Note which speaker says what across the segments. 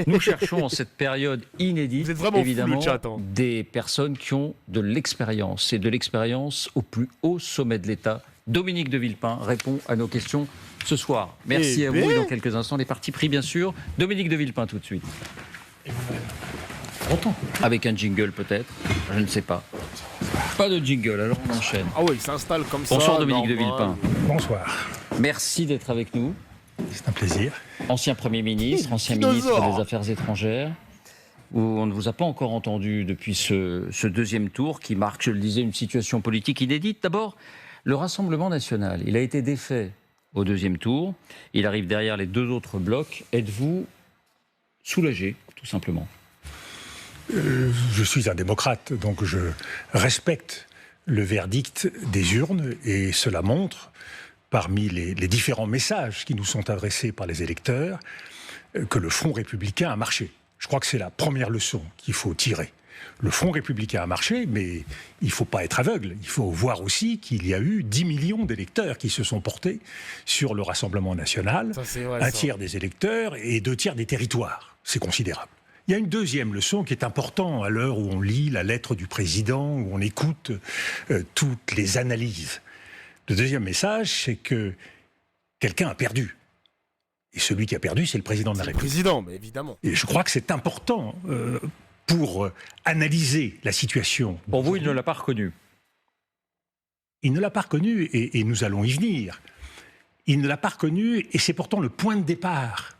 Speaker 1: Nous cherchons en cette période inédite,
Speaker 2: Vous êtes vraiment fou,
Speaker 1: évidemment,
Speaker 2: le chat, hein.
Speaker 1: des personnes qui ont de l'expérience, et de l'expérience au plus haut sommet de l'État. Dominique de Villepin répond à nos questions ce soir. Merci
Speaker 2: Eh
Speaker 1: à
Speaker 2: ben.
Speaker 1: vous, et dans quelques instants, les partis pris, bien sûr. Dominique de Villepin, tout de suite. Avec un jingle, peut-être, je ne sais pas. Pas de jingle, alors on enchaîne.
Speaker 2: Ah ouais, il s'installe comme ça.
Speaker 1: Bonsoir Dominique de
Speaker 2: normal.
Speaker 1: Villepin.
Speaker 3: Bonsoir,
Speaker 1: Merci d'être avec nous.
Speaker 3: c'est un plaisir.
Speaker 1: Ancien Premier ministre, ancien
Speaker 2: dinosaure.
Speaker 1: ministre des Affaires étrangères, où on ne vous a pas encore entendu depuis ce deuxième tour qui marque, je le disais, une situation politique inédite. D'abord, le Rassemblement national, il a été défait au deuxième tour. Il arrive derrière les deux autres blocs. Êtes-vous soulagé, tout simplement?
Speaker 3: Je suis un démocrate, donc je respecte le verdict des urnes et cela montre, parmi les différents messages qui nous sont adressés par les électeurs, que le Front républicain a marché. Je crois que c'est la première leçon qu'il faut tirer. Le Front républicain a marché, mais il ne faut pas être aveugle. Il faut voir aussi qu'il y a eu 10 millions d'électeurs qui se sont portés sur le Rassemblement national,
Speaker 2: Ça, c'est vrai,
Speaker 3: un
Speaker 2: ça.
Speaker 3: tiers des électeurs et 2 tiers des territoires. C'est considérable. Il y a une deuxième leçon qui est importante à l'heure où on lit la lettre du président, où on écoute toutes les analyses. Le deuxième message, c'est que quelqu'un a perdu. Et celui qui a perdu, c'est le président de la
Speaker 2: Le
Speaker 3: République.
Speaker 2: président, mais évidemment.
Speaker 3: Et je crois que c'est important pour analyser la situation.
Speaker 1: Pour vous, il ne l'a pas reconnu.
Speaker 3: Il ne l'a pas reconnu et nous allons y venir. Il ne l'a pas reconnu et c'est pourtant le point de départ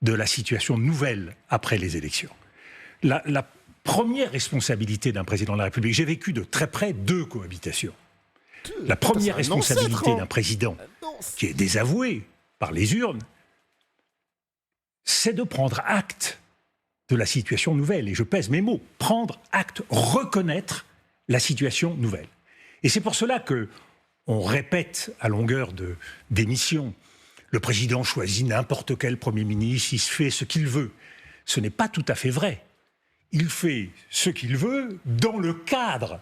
Speaker 3: de la situation nouvelle après les élections. La première responsabilité d'un président de la République, j'ai vécu de très près 2 cohabitations. La première
Speaker 2: c'est un ancêtre,
Speaker 3: responsabilité
Speaker 2: hein.
Speaker 3: d'un président
Speaker 2: Non,
Speaker 3: qui est désavoué par les urnes, c'est de prendre acte de la situation nouvelle. Et je pèse mes mots, prendre acte, reconnaître la situation nouvelle. Et c'est pour cela que on répète à longueur d'émissions, le président choisit n'importe quel Premier ministre, il se fait ce qu'il veut. Ce n'est pas tout à fait vrai. Il fait ce qu'il veut dans le cadre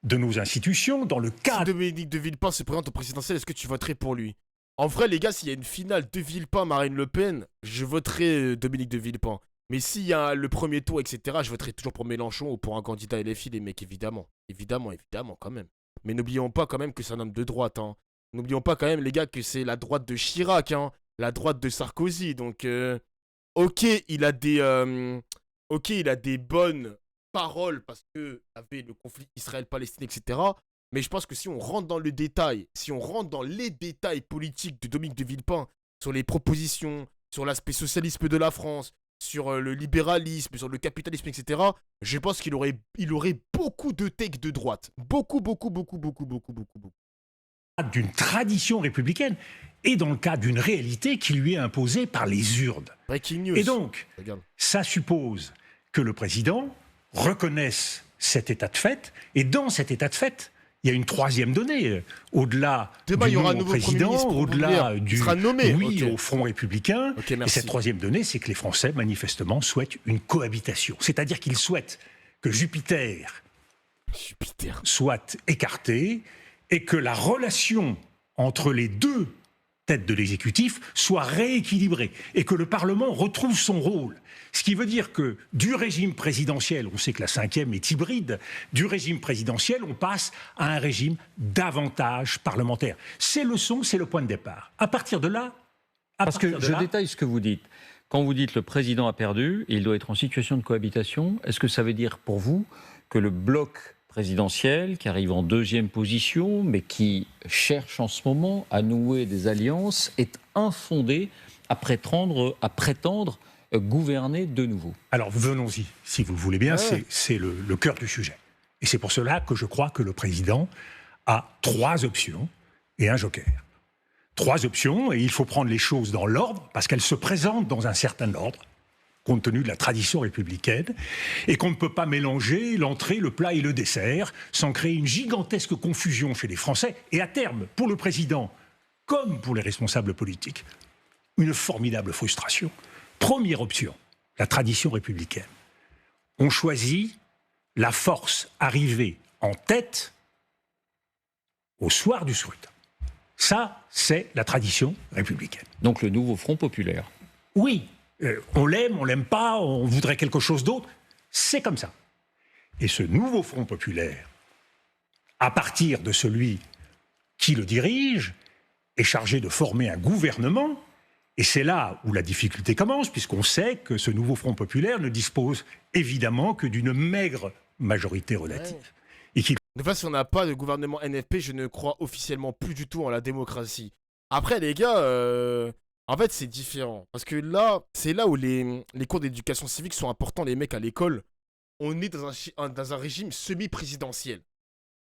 Speaker 3: de nos institutions, dans le
Speaker 2: Si
Speaker 3: cadre...
Speaker 2: Dominique de Villepin se présente au présidentiel, est-ce que tu voterais pour lui? En vrai, les gars, s'il y a une finale de Villepin-Marine Le Pen, je voterai Dominique de Villepin. Mais s'il y a le premier tour, etc., je voterai toujours pour Mélenchon ou pour un candidat LFI, les mecs, évidemment. Évidemment, évidemment, quand même. Mais n'oublions pas quand même que c'est un homme de droite, hein. N'oublions pas quand même, les gars, que c'est la droite de Chirac, hein. La droite de Sarkozy. Donc, ok, il a des bonnes paroles parce que avait le conflit Israël-Palestine, etc. Mais je pense que si on rentre dans le détail, si on rentre dans les détails politiques de Dominique de Villepin, sur les propositions, sur l'aspect socialisme de la France, sur le libéralisme, sur le capitalisme, etc., je pense qu'il aurait beaucoup de takes de droite. Beaucoup.
Speaker 3: d'une tradition républicaine et dans le cadre d'une réalité qui lui est imposée par les urnes.
Speaker 2: Breaking news.
Speaker 3: Et donc,
Speaker 2: Regarde.
Speaker 3: ça suppose que le président reconnaisse cet état de fait, et dans cet état de fait, il y a une troisième donnée, au-delà
Speaker 2: Demain, il y
Speaker 3: du
Speaker 2: aura un
Speaker 3: nom au
Speaker 2: nouveau Premier
Speaker 3: président,
Speaker 2: ministre, pour
Speaker 3: au-delà
Speaker 2: vous dire.
Speaker 3: du
Speaker 2: Il sera nommé,
Speaker 3: oui
Speaker 2: ok.
Speaker 3: au Front républicain.
Speaker 2: Ok,
Speaker 3: Et
Speaker 2: merci.
Speaker 3: cette troisième donnée, c'est que les Français, manifestement, souhaitent une cohabitation. C'est-à-dire qu'ils souhaitent que Jupiter
Speaker 2: Jupiter.
Speaker 3: soit écarté et que la relation entre les deux têtes de l'exécutif soit rééquilibrée et que le Parlement retrouve son rôle. Ce qui veut dire que du régime présidentiel, on sait que la cinquième est hybride, du régime présidentiel, on passe à un régime davantage parlementaire. Ces leçons, c'est le point de départ. À partir de là...
Speaker 1: Parce que je détaille ce que vous dites. Quand vous dites le président a perdu, il doit être en situation de cohabitation, est-ce que ça veut dire pour vous que le bloc présidentiel, qui arrive en deuxième position, mais qui cherche en ce moment à nouer des alliances, est infondé à prétendre gouverner de nouveau?
Speaker 3: Alors venons-y, si vous le voulez bien, c'est le cœur du sujet. Et c'est pour cela que je crois que le président a 3 options et un joker. 3 options, et il faut prendre les choses dans l'ordre, parce qu'elles se présentent dans un certain ordre, compte tenu de la tradition républicaine, et qu'on ne peut pas mélanger l'entrée, le plat et le dessert, sans créer une gigantesque confusion chez les Français, et à terme, pour le président, comme pour les responsables politiques, une formidable frustration. Première option, la tradition républicaine. On choisit la force arrivée en tête au soir du scrutin. Ça, c'est la tradition républicaine.
Speaker 1: Donc le nouveau Front populaire.
Speaker 3: Oui, On l'aime, on l'aime pas, on voudrait quelque chose d'autre. C'est comme ça. Et ce nouveau Front populaire, à partir de celui qui le dirige, est chargé de former un gouvernement. Et c'est là où la difficulté commence, puisqu'on sait que ce nouveau Front populaire ne dispose évidemment que d'une maigre majorité relative.
Speaker 2: Ouais.
Speaker 3: Et qu'il
Speaker 2: De toute façon, si on n'a pas de gouvernement NFP, je ne crois officiellement plus du tout en la démocratie. Après, les gars, en fait, c'est différent. Parce que là, c'est là où les cours d'éducation civique sont importants, les mecs à l'école. On est dans un régime semi-présidentiel.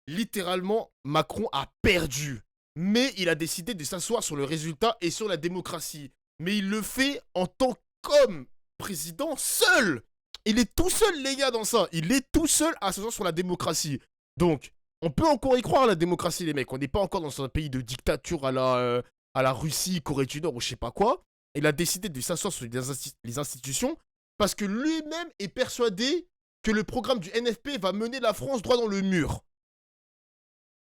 Speaker 2: Littéralement, Macron a perdu. Mais il a décidé de s'asseoir sur le résultat et sur la démocratie. Mais il le fait en tant qu'homme président seul. Il est tout seul, les gars, dans ça. Il est tout seul à s'asseoir sur la démocratie. Donc, on peut encore y croire à la démocratie, les mecs. On n'est pas encore dans un pays de dictature à la Russie, Corée du Nord ou je sais pas quoi. Il a décidé de s'asseoir sur les institutions parce que lui-même est persuadé que le programme du NFP va mener la France droit dans le mur.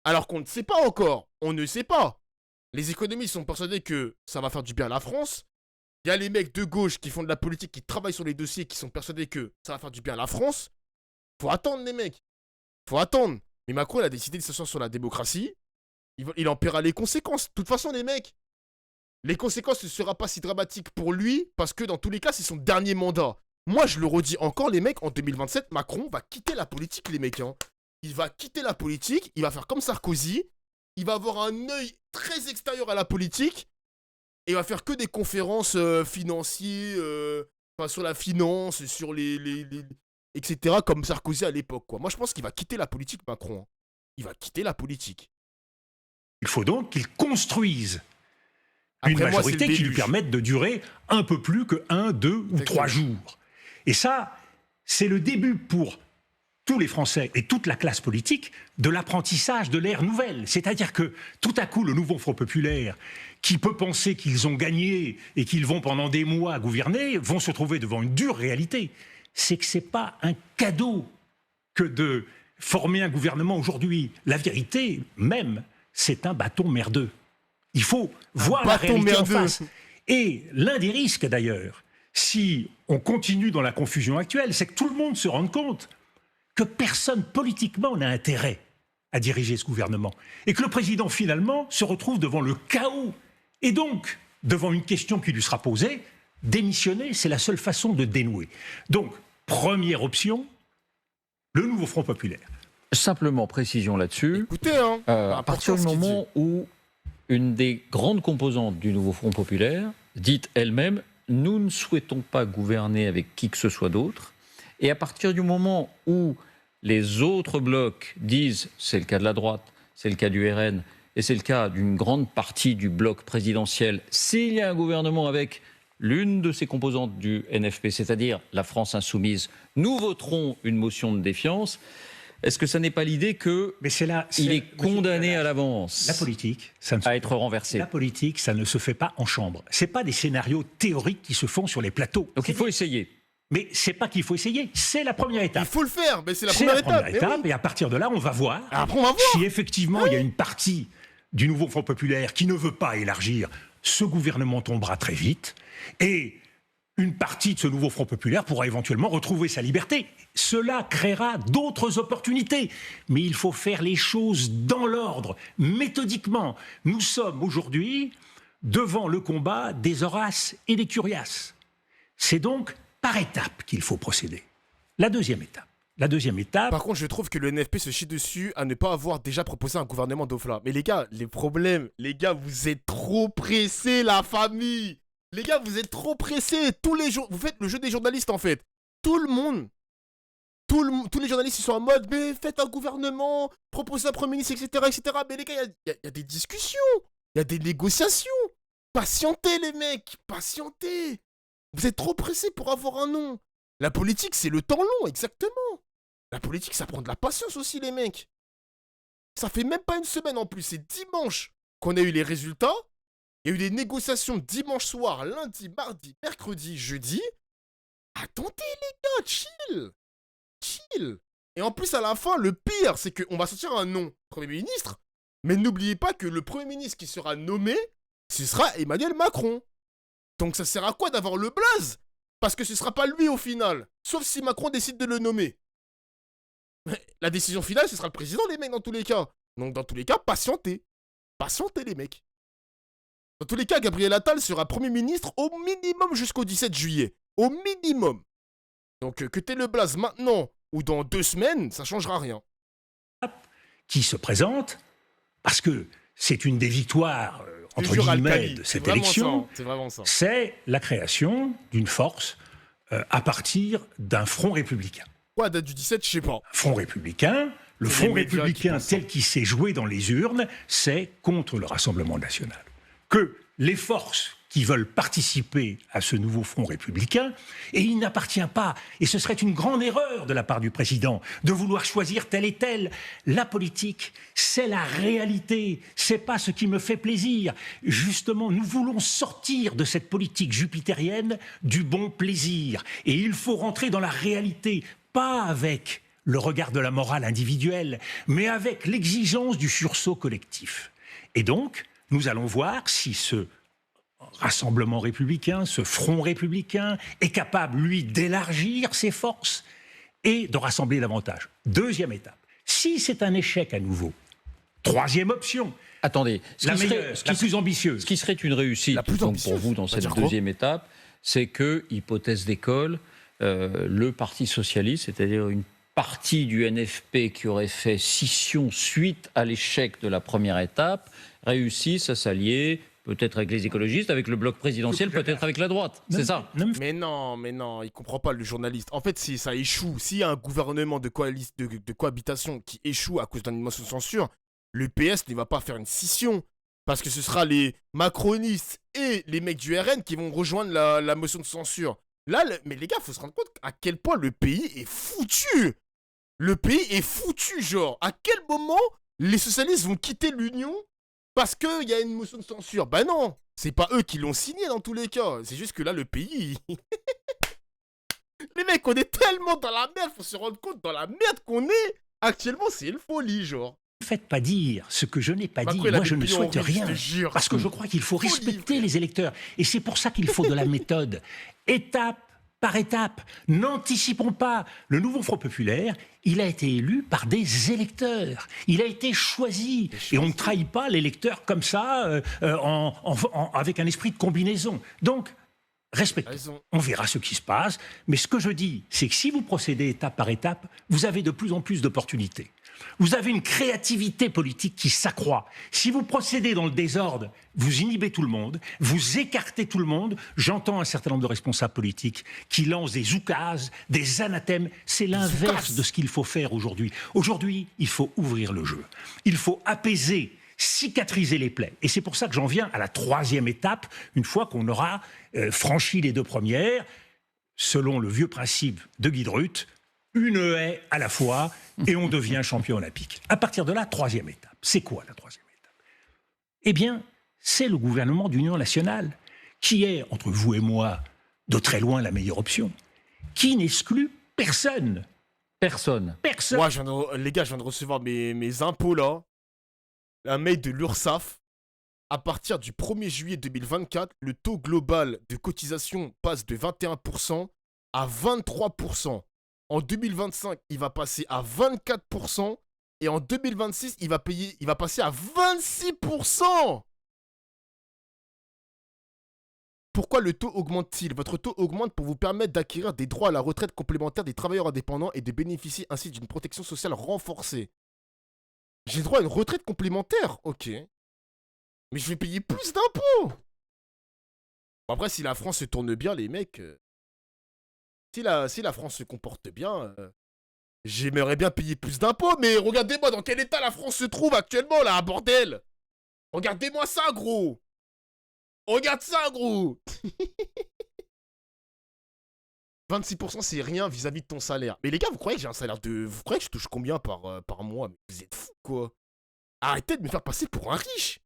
Speaker 2: Alors qu'on ne sait pas encore. On ne sait pas. Les économistes sont persuadés que ça va faire du bien à la France. Il y a les mecs de gauche qui font de la politique, qui travaillent sur les dossiers, qui sont persuadés que ça va faire du bien à la France. Faut attendre, les mecs. Faut attendre. Mais Macron, il a décidé de s'asseoir sur la démocratie. Il en paiera les conséquences. De toute façon, les mecs, les conséquences ne seront pas si dramatiques pour lui, parce que dans tous les cas, c'est son dernier mandat. Moi, je le redis encore, les mecs, en 2027, Macron va quitter la politique, les mecs. Hein. Il va quitter la politique, il va faire comme Sarkozy, il va avoir un œil très extérieur à la politique, et il va faire que des conférences financières, sur la finance, sur etc., comme Sarkozy à l'époque, quoi. Moi, je pense qu'il va quitter la politique, Macron. Hein. Il va quitter la politique.
Speaker 3: Il faut donc qu'il construise une
Speaker 2: Après,
Speaker 3: majorité
Speaker 2: moi,
Speaker 3: qui lui permette de durer un peu plus que 1, 2 ou 3 jours. Et ça, c'est le début pour tous les Français et toute la classe politique de l'apprentissage de l'ère nouvelle. C'est-à-dire que tout à coup, le nouveau Front populaire, qui peut penser qu'ils ont gagné et qu'ils vont pendant des mois gouverner, vont se trouver devant une dure réalité. C'est que ce n'est pas un cadeau que de former un gouvernement aujourd'hui. La vérité, même, c'est un bâton merdeux. Il faut voir la réalité en face. Et l'un des risques, d'ailleurs, si on continue dans la confusion actuelle, c'est que tout le monde se rende compte que personne politiquement n'a intérêt à diriger ce gouvernement. Et que le président, finalement, se retrouve devant le chaos. Et donc, devant une question qui lui sera posée, démissionner, c'est la seule façon de dénouer. Donc, première option, le nouveau Front populaire.
Speaker 1: Simplement, précision là-dessus.
Speaker 2: Écoutez, hein,
Speaker 1: à partir du moment où une des grandes composantes du nouveau Front populaire dit elle-même « Nous ne souhaitons pas gouverner avec qui que ce soit d'autre », et à partir du moment où les autres blocs disent, c'est le cas de la droite, c'est le cas du RN, et c'est le cas d'une grande partie du bloc présidentiel, s'il y a un gouvernement avec l'une de ces composantes du NFP, c'est-à-dire la France insoumise, nous voterons une motion de défiance. Est-ce que ça n'est pas l'idée qu'il est condamné à l'avance
Speaker 3: la politique,
Speaker 1: à être renversé?
Speaker 3: La politique, ça ne se fait pas en chambre. Ce n'est pas des scénarios théoriques qui se font sur les plateaux.
Speaker 1: Donc il faut essayer.
Speaker 3: Mais c'est pas qu'il faut essayer, c'est la première étape.
Speaker 2: Il faut le faire, mais c'est la première étape.
Speaker 3: Et à partir de là, on va voir,
Speaker 2: après, on va voir.
Speaker 3: Si effectivement il y a une partie du nouveau Front populaire qui ne veut pas élargir, ce gouvernement tombera très vite. Et une partie de ce nouveau Front populaire pourra éventuellement retrouver sa liberté. Cela créera d'autres opportunités. Mais il faut faire les choses dans l'ordre, méthodiquement. Nous sommes aujourd'hui devant le combat des Horaces et des Curiaces. C'est donc par étapes qu'il faut procéder. La deuxième étape...
Speaker 2: Par contre, je trouve que le NFP se chie dessus à ne pas avoir déjà proposé un gouvernement d'Ofla. Mais les gars, vous êtes trop pressés, la famille. Les gars, vous êtes trop pressés. Tous les jours, vous faites le jeu des journalistes, en fait. Tout le monde, tous les journalistes, ils sont en mode, mais faites un gouvernement, proposez un premier ministre, etc., etc. Mais les gars, il y a des discussions, il y a des négociations. Patientez, les mecs, patientez. Vous êtes trop pressés pour avoir un nom. La politique, c'est le temps long, exactement. La politique, ça prend de la patience aussi, les mecs. Ça fait même pas une semaine en plus, c'est dimanche qu'on a eu les résultats. Il y a eu des négociations dimanche soir, lundi, mardi, mercredi, jeudi. Attendez, les gars, chill. Et en plus, à la fin, le pire, c'est qu'on va sortir un nom, Premier ministre. Mais n'oubliez pas que le Premier ministre qui sera nommé, ce sera Emmanuel Macron. Donc ça sert à quoi d'avoir le blaze parce que ce sera pas lui au final. Sauf si Macron décide de le nommer. La décision finale, ce sera le président, les mecs, dans tous les cas. Donc, dans tous les cas, patientez. Patientez, les mecs. Dans tous les cas, Gabriel Attal sera Premier ministre au minimum jusqu'au 17 juillet. Au minimum. Donc, que t'aies le blaze maintenant ou dans 2 semaines, ça changera rien.
Speaker 3: Qui se présente, parce que c'est une des victoires, entre guillemets, de cette élection, c'est la création d'une force à partir d'un front républicain.
Speaker 2: Quoi, date du 17, je sais pas.
Speaker 3: Front républicain, le front républicain tel qu'il s'est joué dans les urnes, c'est contre le Rassemblement national. Que les forces qui veulent participer à ce nouveau front républicain, et il n'appartient pas, et ce serait une grande erreur de la part du président, de vouloir choisir tel et tel. La politique, c'est la réalité, c'est pas ce qui me fait plaisir. Justement, nous voulons sortir de cette politique jupitérienne du bon plaisir, et il faut rentrer dans la réalité, pas avec le regard de la morale individuelle, mais avec l'exigence du sursaut collectif. Et donc, nous allons voir si ce Rassemblement républicain, ce front républicain, est capable, lui, d'élargir ses forces et de rassembler davantage. Deuxième étape, si c'est un échec à nouveau, troisième option,
Speaker 1: attendez,
Speaker 3: la plus ambitieuse.
Speaker 1: Ce qui serait une réussite donc, pour vous dans cette deuxième étape, c'est que, hypothèse d'école, le Parti socialiste, c'est-à-dire une partie du NFP qui aurait fait scission suite à l'échec de la première étape, réussisse à s'allier peut-être avec les écologistes, avec le bloc présidentiel, peut-être avec la droite. C'est ça.
Speaker 2: Mais non, il comprend pas le journaliste. En fait, si ça échoue, s'il y a un gouvernement de cohabitation qui échoue à cause d'une motion de censure, le PS ne va pas faire une scission. Parce que ce sera les macronistes et les mecs du RN qui vont rejoindre la motion de censure. Là, mais les gars, faut se rendre compte à quel point le pays est foutu. Le pays est foutu, genre. À quel moment les socialistes vont quitter l'Union parce qu'il y a une motion de censure? Ben non, c'est pas eux qui l'ont signé dans tous les cas. C'est juste que là, le pays... Les mecs, on est tellement dans la merde, faut se rendre compte dans la merde qu'on est. Actuellement, c'est une folie, genre.
Speaker 3: Ne faites pas dire ce que je n'ai pas dit. Moi, je ne souhaite rien. Parce que je crois qu'il faut respecter les électeurs. Et c'est pour ça qu'il faut de la méthode. Étape par étape. N'anticipons pas. Le nouveau Front populaire, il a été élu par des électeurs. Il a été choisi. Et on ne trahit pas l'électeur comme ça, avec un esprit de combinaison. Donc, respectons. On verra ce qui se passe. Mais ce que je dis, c'est que si vous procédez étape par étape, vous avez de plus en plus d'opportunités. Vous avez une créativité politique qui s'accroît. Si vous procédez dans le désordre, vous inhibez tout le monde, vous écartez tout le monde. J'entends un certain nombre de responsables politiques qui lancent des oukases, des anathèmes. C'est l'inverse de ce qu'il faut faire aujourd'hui. Aujourd'hui, il faut ouvrir le jeu. Il faut apaiser, cicatriser les plaies. Et c'est pour ça que j'en viens à la troisième étape, une fois qu'on aura franchi les deux premières, selon le vieux principe de Guy Drut, une haie à la fois, et on devient champion olympique. À partir de là, troisième étape. C'est quoi la troisième étape? Eh bien, c'est le gouvernement d'union nationale, qui est, entre vous et moi, de très loin la meilleure option, qui n'exclut personne.
Speaker 1: Personne.
Speaker 2: Moi, les gars, je viens de recevoir mes impôts, là. Un mail de l'URSSAF. À partir du 1er juillet 2024, le taux global de cotisation passe de 21% à 23%. En 2025, il va passer à 24%. Et en 2026, il va passer à 26%. Pourquoi le taux augmente-t-il? Votre taux augmente pour vous permettre d'acquérir des droits à la retraite complémentaire des travailleurs indépendants et de bénéficier ainsi d'une protection sociale renforcée. J'ai droit à une retraite complémentaire? Ok. Mais je vais payer plus d'impôts. Bon, après, si la France se tourne bien, les mecs... Si la France se comporte bien, j'aimerais bien payer plus d'impôts, mais regardez-moi dans quel état la France se trouve actuellement, là, bordel. Regardez-moi ça, gros. Regarde ça, gros. 26%, c'est rien vis-à-vis de ton salaire. Mais les gars, vous croyez que j'ai un salaire de... Vous croyez que je touche combien par mois? Mais vous êtes fous, quoi. Arrêtez de me faire passer pour un riche.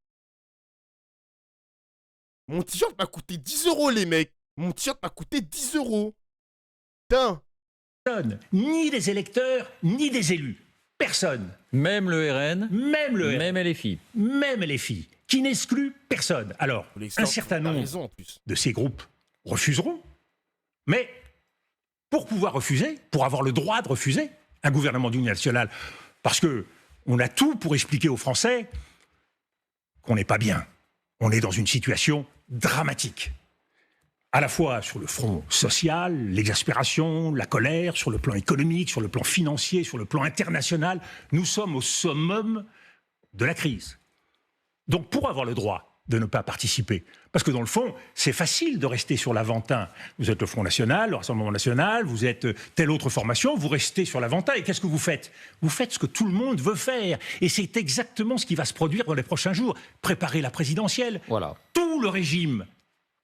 Speaker 2: Mon t-shirt m'a coûté 10 €, les mecs. Mon t-shirt m'a coûté 10 €. Putain.
Speaker 3: Ni des électeurs, ni des élus. Personne.
Speaker 1: Même le RN.
Speaker 3: Même le RN.
Speaker 1: Même LFI.
Speaker 3: Même LFI. Qui n'exclut personne. Alors, un certain nombre de ces groupes refuseront. Mais pour pouvoir refuser, pour avoir le droit de refuser un gouvernement d'union nationale, parce qu'on a tout pour expliquer aux Français qu'on n'est pas bien. On est dans une situation dramatique. À la fois sur le front social, l'exaspération, la colère, sur le plan économique, sur le plan financier, sur le plan international. Nous sommes au summum de la crise. Donc pour avoir le droit de ne pas participer, parce que dans le fond, c'est facile de rester sur l'Aventin. Vous êtes le Front National, le Rassemblement National, vous êtes telle autre formation, vous restez sur l'Aventin, et qu'est-ce que vous faites? Vous faites ce que tout le monde veut faire, et c'est exactement ce qui va se produire dans les prochains jours. Préparer la présidentielle.
Speaker 1: Voilà.
Speaker 3: Tout le régime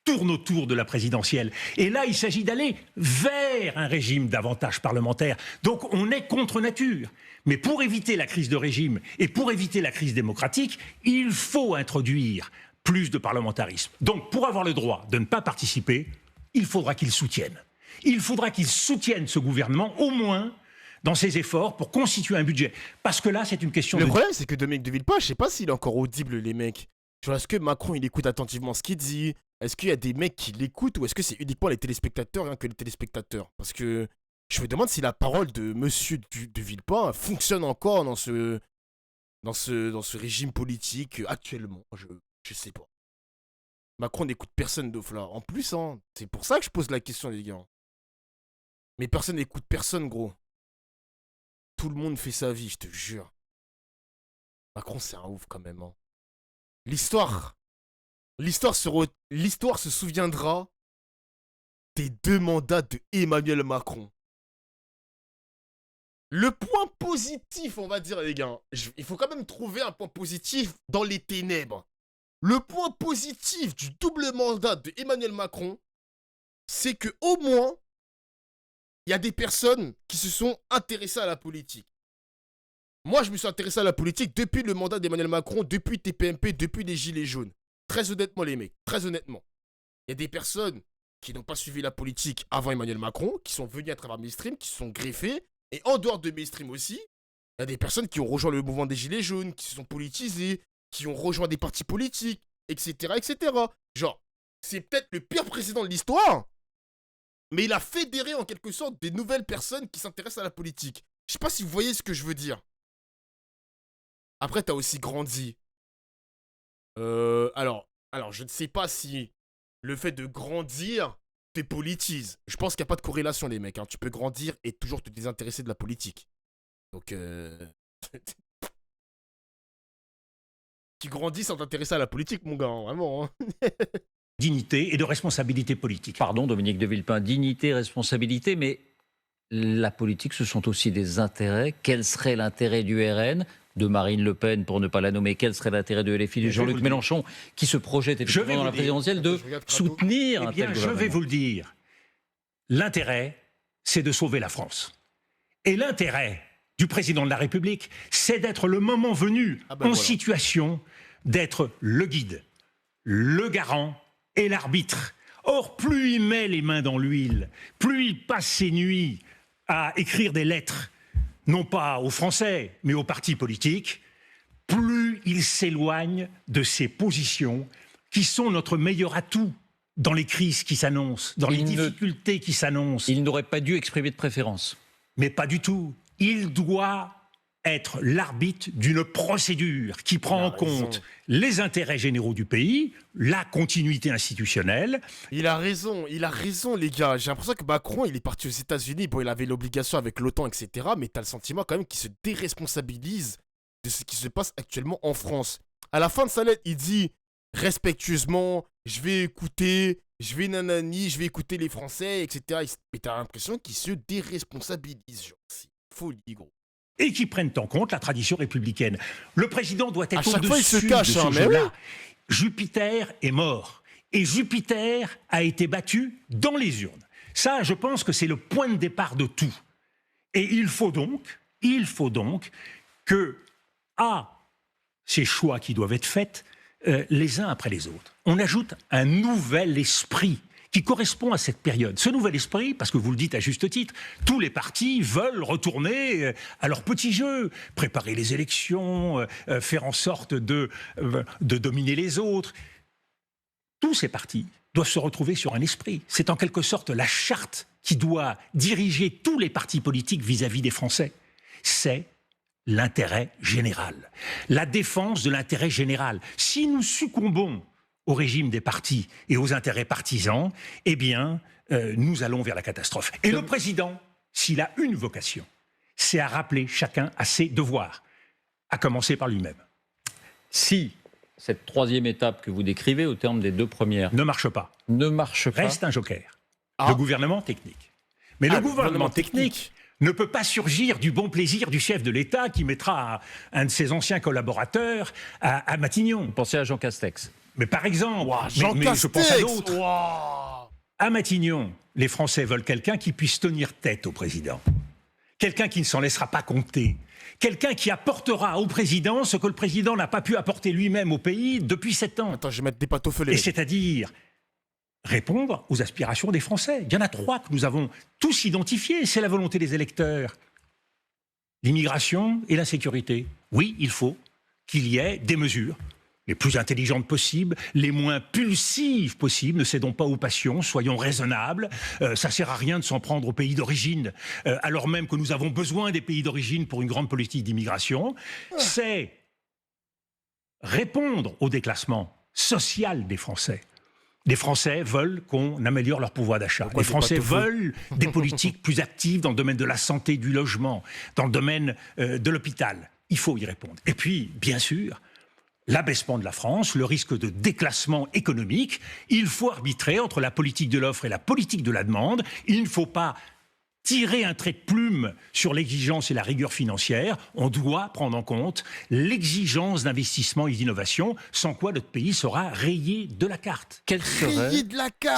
Speaker 3: tourne autour de la présidentielle. Et là, il s'agit d'aller vers un régime davantage parlementaire. Donc on est contre nature. Mais pour éviter la crise de régime et pour éviter la crise démocratique, il faut introduire plus de parlementarisme. Donc pour avoir le droit de ne pas participer, il faudra qu'il soutienne. Il faudra qu'il soutienne ce gouvernement, au moins dans ses efforts pour constituer un budget. Parce que là, c'est une question
Speaker 2: Le problème, c'est que Dominique de Villepin, je sais pas s'il est encore audible, les mecs. Genre, est-ce que Macron, il écoute attentivement ce qu'il dit? Est-ce qu'il y a des mecs qui l'écoutent ou est-ce que c'est uniquement les téléspectateurs, rien que les téléspectateurs? Parce que je me demande si la parole de monsieur de Villepin fonctionne encore dans ce régime politique actuellement. Je sais pas. Macron n'écoute personne d'off là. En plus, hein, c'est pour ça que je pose la question, les gars. Mais personne n'écoute personne, gros. Tout le monde fait sa vie, je te jure. Macron, c'est un ouf quand même. Hein. L'histoire se souviendra des 2 mandats de Emmanuel Macron. Le point positif, on va dire, les gars, il faut quand même trouver un point positif dans les ténèbres. Le point positif du double mandat de Emmanuel Macron, c'est que au moins, il y a des personnes qui se sont intéressées à la politique. Moi, je me suis intéressé à la politique depuis le mandat d'Emmanuel Macron, depuis TPMP, depuis les Gilets jaunes. Très honnêtement, les mecs, très honnêtement. Il y a des personnes qui n'ont pas suivi la politique avant Emmanuel Macron, qui sont venues à travers Mainstream, qui se sont greffées. Et en dehors de Mainstream aussi, il y a des personnes qui ont rejoint le mouvement des Gilets jaunes, qui se sont politisées, qui ont rejoint des partis politiques, etc., etc. Genre, c'est peut-être le pire président de l'histoire, mais il a fédéré en quelque sorte des nouvelles personnes qui s'intéressent à la politique. Je sais pas si vous voyez ce que je veux dire. Après, t'as aussi grandi. Alors, je ne sais pas si le fait de grandir te politise. Je pense qu'il n'y a pas de corrélation, les mecs. Hein. Tu peux grandir et toujours te désintéresser de la politique. Donc, tu grandis sans t'intéresser à la politique, mon gars, hein, vraiment. Hein.
Speaker 3: Dignité et de responsabilité politique.
Speaker 1: Pardon, Dominique de Villepin, dignité, responsabilité, mais la politique, ce sont aussi des intérêts. Quel serait l'intérêt du RN, de Marine Le Pen, pour ne pas la nommer? Quel serait l'intérêt de LFI, de Jean-Luc Mélenchon, qui se projette effectivement dans la présidentielle, de soutenir un tel gouvernement?
Speaker 3: Je vais vous le dire. L'intérêt, c'est de sauver la France. Et l'intérêt du président de la République, c'est d'être le moment venu en situation d'être le guide, le garant et l'arbitre. Or, plus il met les mains dans l'huile, plus il passe ses nuits à écrire des lettres, non pas aux Français, mais aux partis politiques, plus il s'éloigne de ses positions qui sont notre meilleur atout dans les crises qui s'annoncent, dans les difficultés qui s'annoncent.
Speaker 1: Il n'aurait pas dû exprimer de préférence.
Speaker 3: Mais pas du tout. Il doit être l'arbitre d'une procédure qui prend en compte les intérêts généraux du pays, la continuité institutionnelle.
Speaker 2: Il a raison, les gars. J'ai l'impression que Macron, il est parti aux États-Unis. Bon, il avait l'obligation avec l'OTAN, etc. Mais t'as le sentiment quand même qu'il se déresponsabilise de ce qui se passe actuellement en France. À la fin de sa lettre, il dit respectueusement, je vais écouter, je vais nanani, je vais écouter les Français, etc. Mais t'as l'impression qu'il se déresponsabilise. Genre, c'est folie, gros.
Speaker 3: Et qui prennent en compte la tradition républicaine. Le président doit être
Speaker 2: au-dessus
Speaker 3: de ce jeu-là.
Speaker 2: Oui.
Speaker 3: Jupiter est mort. Et Jupiter a été battu dans les urnes. Ça, je pense que c'est le point de départ de tout. Et il faut donc que, ces choix qui doivent être faits, les uns après les autres, on ajoute un nouvel esprit qui correspond à cette période. Ce nouvel esprit, parce que vous le dites à juste titre, tous les partis veulent retourner à leur petit jeu, préparer les élections, faire en sorte de dominer les autres. Tous ces partis doivent se retrouver sur un esprit. C'est en quelque sorte la charte qui doit diriger tous les partis politiques vis-à-vis des Français. C'est l'intérêt général, la défense de l'intérêt général. Si nous succombons au régime des partis et aux intérêts partisans, eh bien, nous allons vers la catastrophe. Et le président, s'il a une vocation, c'est à rappeler chacun à ses devoirs, à commencer par lui-même.
Speaker 1: Si cette troisième étape que vous décrivez au terme des deux premières
Speaker 3: ne marche pas, reste un joker, le gouvernement technique. Mais le gouvernement technique ne peut pas surgir du bon plaisir du chef de l'État qui mettra un de ses anciens collaborateurs à Matignon.
Speaker 1: Vous pensez à Jean Castex?
Speaker 3: Mais par exemple, mais je pense à d'autres. À Matignon, les Français veulent quelqu'un qui puisse tenir tête au président. Quelqu'un qui ne s'en laissera pas compter. Quelqu'un qui apportera au président ce que le président n'a pas pu apporter lui-même au pays depuis 7 ans.
Speaker 2: Attends, je vais mettre des pâteaux-feux.
Speaker 3: Et c'est-à-dire répondre aux aspirations des Français. Il y en a 3 que nous avons tous identifiées. C'est la volonté des électeurs. L'immigration et l'insécurité. Oui, il faut qu'il y ait des mesures les plus intelligentes possibles, les moins pulsives possibles. Ne cédons pas aux passions, soyons raisonnables. Ça ne sert à rien de s'en prendre aux pays d'origine, alors même que nous avons besoin des pays d'origine pour une grande politique d'immigration. C'est répondre au déclassement social des Français. Les Français veulent qu'on améliore leur pouvoir d'achat. Les Français veulent des politiques plus actives dans le domaine de la santé, du logement, dans le domaine de l'hôpital. Il faut y répondre. Et puis, bien sûr, l'abaissement de la France, le risque de déclassement économique. Il faut arbitrer entre la politique de l'offre et la politique de la demande. Il ne faut pas tirer un trait de plume sur l'exigence et la rigueur financière. On doit prendre en compte l'exigence d'investissement et d'innovation, sans quoi notre pays sera rayé de la carte.
Speaker 1: Quelles seraient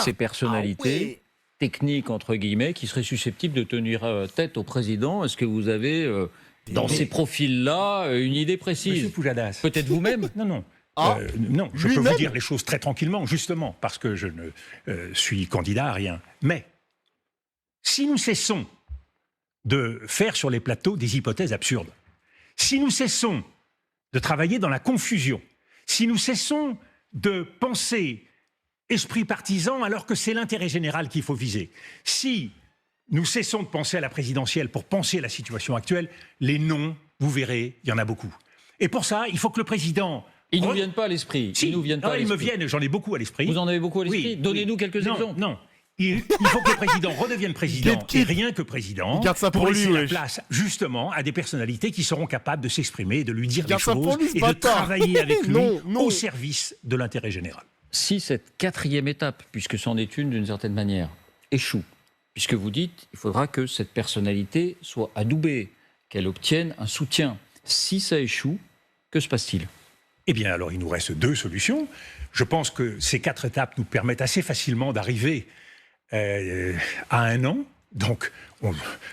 Speaker 1: ces personnalités techniques, entre guillemets, qui seraient susceptibles de tenir tête au président? Est-ce que vous avez, dans ces profils-là, une idée précise?
Speaker 3: Monsieur Poujadas.
Speaker 1: Peut-être vous-même?
Speaker 3: Non. Non, je peux vous dire les choses très tranquillement, justement, parce que je ne suis candidat à rien. Mais si nous cessons de faire sur les plateaux des hypothèses absurdes, si nous cessons de travailler dans la confusion, si nous cessons de penser esprit partisan alors que c'est l'intérêt général qu'il faut viser, si nous cessons de penser à la présidentielle pour penser à la situation actuelle, les noms, vous verrez, il y en a beaucoup. Et pour ça, il faut que le président...
Speaker 1: Ils ne nous viennent pas à l'esprit.
Speaker 3: Si, ils me viennent, j'en ai beaucoup à l'esprit.
Speaker 1: Vous en avez beaucoup à l'esprit?
Speaker 3: Oui,
Speaker 1: Donnez-nous quelques exemples.
Speaker 3: Non. Il faut que le président redevienne président, et rien que président, pour laisser la place, justement, à des personnalités qui seront capables de s'exprimer et de lui dire des choses et de travailler avec lui au service de l'intérêt général.
Speaker 1: Si cette quatrième étape, puisque c'en est une d'une certaine manière, échoue, puisque vous dites qu'il faudra que cette personnalité soit adoubée, qu'elle obtienne un soutien. Si ça échoue, que se passe-t-il?
Speaker 3: Eh bien, alors, il nous reste 2 solutions. Je pense que ces 4 étapes nous permettent assez facilement d'arriver à un an. Donc,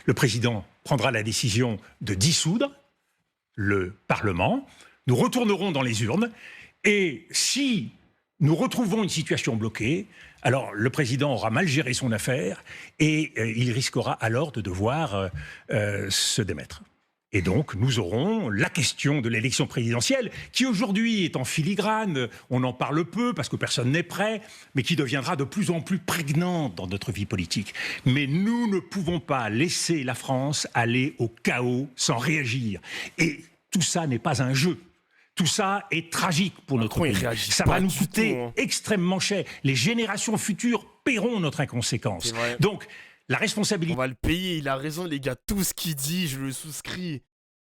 Speaker 3: le président prendra la décision de dissoudre le Parlement. Nous retournerons dans les urnes. Et si nous retrouvons une situation bloquée, alors le président aura mal géré son affaire et il risquera alors de devoir se démettre. Et donc, nous aurons la question de l'élection présidentielle, qui aujourd'hui est en filigrane, on en parle peu parce que personne n'est prêt, mais qui deviendra de plus en plus prégnante dans notre vie politique. Mais nous ne pouvons pas laisser la France aller au chaos sans réagir. Et tout ça n'est pas un jeu. Tout ça est tragique pour notre pays. Ça va nous coûter extrêmement cher. Les générations futures paieront notre inconséquence. Donc, la responsabilité...
Speaker 2: On va le payer, il a raison les gars, tout ce qu'il dit, je le souscris.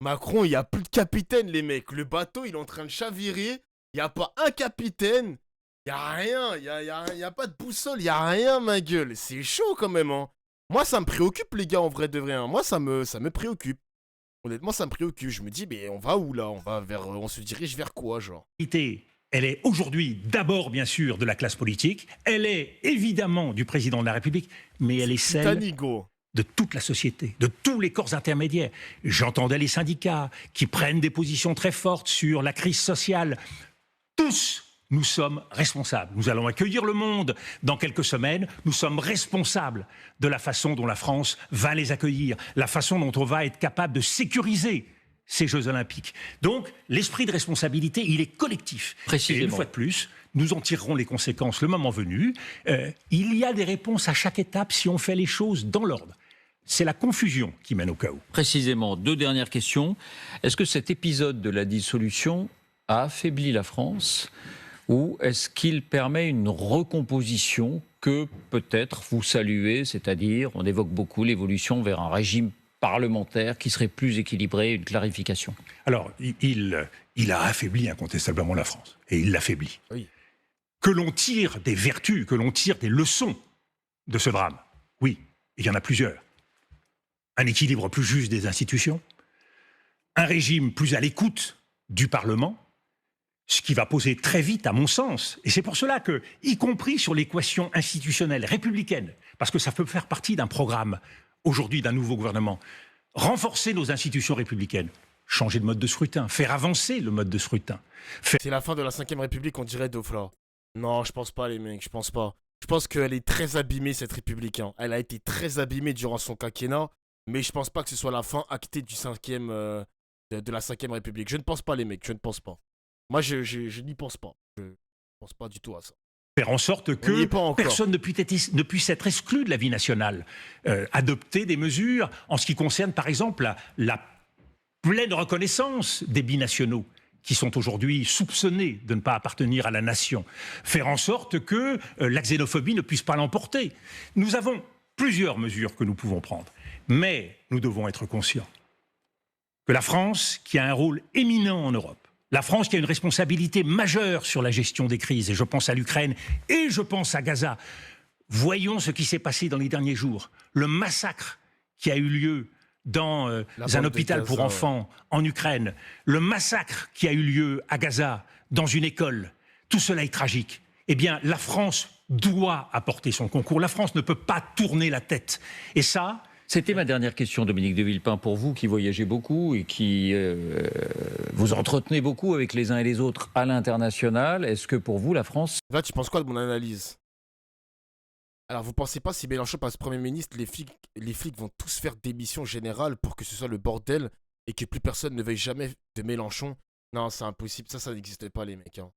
Speaker 2: Macron, il n'y a plus de capitaine les mecs, le bateau il est en train de chavirer, il n'y a pas un capitaine, il n'y a rien, il n'y a pas de boussole, il n'y a rien ma gueule, c'est chaud quand même hein. Moi ça me préoccupe les gars en vrai de vrai, hein. Moi ça me préoccupe. Honnêtement ça me préoccupe, je me dis mais on va où là, on se dirige vers quoi genre?
Speaker 3: Elle est aujourd'hui d'abord, bien sûr, de la classe politique. Elle est évidemment du président de la République, mais elle est celle de toute la société, de tous les corps intermédiaires. J'entendais les syndicats qui prennent des positions très fortes sur la crise sociale. Tous, nous sommes responsables. Nous allons accueillir le monde dans quelques semaines. Nous sommes responsables de la façon dont la France va les accueillir, la façon dont on va être capable de sécuriser ces Jeux Olympiques. Donc, l'esprit de responsabilité, il est collectif.
Speaker 1: Précisément.
Speaker 3: Et une fois de plus, nous en tirerons les conséquences le moment venu. Il y a des réponses à chaque étape si on fait les choses dans l'ordre. C'est la confusion qui mène au chaos.
Speaker 1: Précisément, 2 dernières questions. Est-ce que cet épisode de la dissolution a affaibli la France ou est-ce qu'il permet une recomposition que peut-être vous saluez, c'est-à-dire, on évoque beaucoup l'évolution vers un régime parlementaire qui serait plus équilibré, une clarification?
Speaker 3: Alors, il a affaibli incontestablement la France, et il l'affaiblit.
Speaker 2: Oui.
Speaker 3: Que l'on tire des vertus, que l'on tire des leçons de ce drame, oui, il y en a plusieurs. Un équilibre plus juste des institutions, un régime plus à l'écoute du Parlement, ce qui va poser très vite, à mon sens, et c'est pour cela que, y compris sur l'équation institutionnelle républicaine, parce que ça peut faire partie d'un programme, aujourd'hui, d'un nouveau gouvernement, renforcer nos institutions républicaines, changer de mode de scrutin, faire avancer le mode de scrutin.
Speaker 2: C'est la fin de la 5ème République, on dirait Dofla. Non, je pense pas, les mecs, je pense pas. Je pense qu'elle est très abîmée, cette République. Hein. Elle a été très abîmée durant son quinquennat, mais je pense pas que ce soit la fin actée du 5e, de la 5ème République. Je ne pense pas, les mecs, je ne pense pas. Moi, je n'y pense pas. Je pense pas du tout à ça.
Speaker 3: Faire en sorte que personne ne puisse être exclu de la vie nationale. Adopter des mesures en ce qui concerne, par exemple, la pleine reconnaissance des binationaux qui sont aujourd'hui soupçonnés de ne pas appartenir à la nation. Faire en sorte que la xénophobie ne puisse pas l'emporter. Nous avons plusieurs mesures que nous pouvons prendre. Mais nous devons être conscients que la France, qui a un rôle éminent en Europe, la France qui a une responsabilité majeure sur la gestion des crises, et je pense à l'Ukraine et je pense à Gaza. Voyons ce qui s'est passé dans les derniers jours. Le massacre qui a eu lieu dans un hôpital pour enfants en Ukraine, le massacre qui a eu lieu à Gaza dans une école, tout cela est tragique. Eh bien, la France doit apporter son concours. La France ne peut pas tourner la tête. Et ça...
Speaker 1: C'était ma dernière question, Dominique de Villepin, pour vous qui voyagez beaucoup et qui vous entretenez beaucoup avec les uns et les autres à l'international. Est-ce que pour vous, la France...
Speaker 2: Là, tu penses quoi de mon analyse? Alors, vous pensez pas, si Mélenchon passe Premier ministre, les flics vont tous faire démission générale pour que ce soit le bordel et que plus personne ne veuille jamais de Mélenchon? Non, c'est impossible. Ça n'existe pas, les mecs. Hein.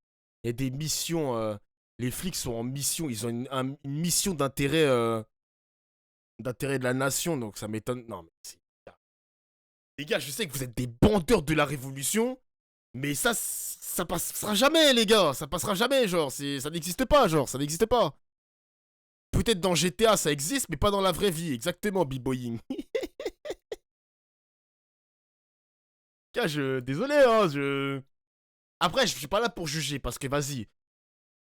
Speaker 2: Il y a des missions... les flics sont en mission. Ils ont une mission d'intérêt... d'intérêt de la nation, donc ça m'étonne. Non, mais les gars, je sais que vous êtes des bandeurs de la révolution, mais ça passera jamais, les gars. Ça passera jamais, genre. Ça n'existe pas, genre. Ça n'existe pas. Peut-être dans GTA, ça existe, mais pas dans la vraie vie. Exactement, B-boying. Gars, désolé, hein, Après, je suis pas là pour juger, parce que, vas-y,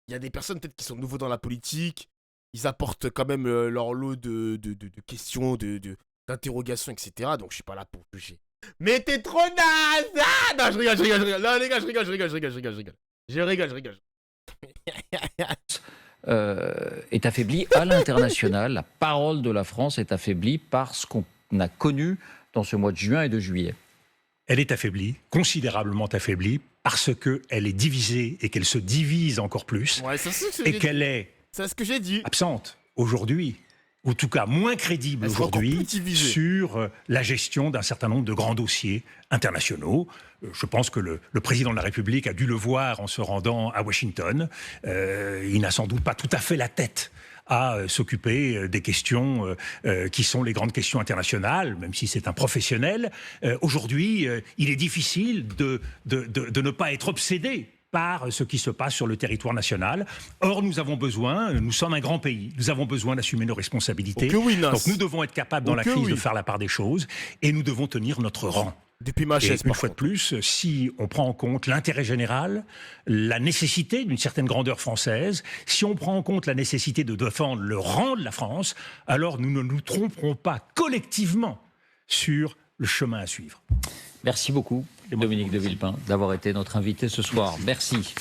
Speaker 2: il y a des personnes peut-être qui sont nouveaux dans la politique, ils apportent quand même leur lot de questions, d'interrogations, etc. Donc, je suis pas là pour juger. Mais t'es trop naze! Ah non, je rigole. Non, les gars, je rigole.
Speaker 1: est affaiblie à l'international. La parole de la France est affaiblie par ce qu'on a connu dans ce mois de juin et de juillet.
Speaker 3: Elle est affaiblie, considérablement affaiblie, parce qu'elle est divisée et qu'elle se divise encore plus.
Speaker 2: Ouais, ça,
Speaker 3: et qu'elle est
Speaker 2: ce que j'ai dit.
Speaker 3: Absente aujourd'hui, ou en tout cas moins crédible aujourd'hui, sur la gestion d'un certain nombre de grands dossiers internationaux. Je pense que le président de la République a dû le voir en se rendant à Washington. Il n'a sans doute pas tout à fait la tête à s'occuper des questions qui sont les grandes questions internationales, même si c'est un professionnel. Aujourd'hui, il est difficile de ne pas être obsédé par ce qui se passe sur le territoire national. Or, nous avons besoin, nous sommes un grand pays, nous avons besoin d'assumer nos responsabilités.
Speaker 2: Oui,
Speaker 3: donc nous devons être capables dans la crise de faire la part des choses et nous devons tenir notre rang.
Speaker 2: Depuis ma chaise,
Speaker 3: une fois de plus, si on prend en compte l'intérêt général, la nécessité d'une certaine grandeur française, si on prend en compte la nécessité de défendre le rang de la France, alors nous ne nous tromperons pas collectivement sur le chemin à suivre.
Speaker 1: Merci beaucoup, Dominique de Villepin, d'avoir été notre invité ce soir. Merci.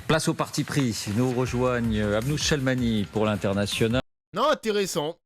Speaker 1: Place au parti pris. Nous rejoignent Abnouch Chalmani pour l'International.
Speaker 2: Non, intéressant.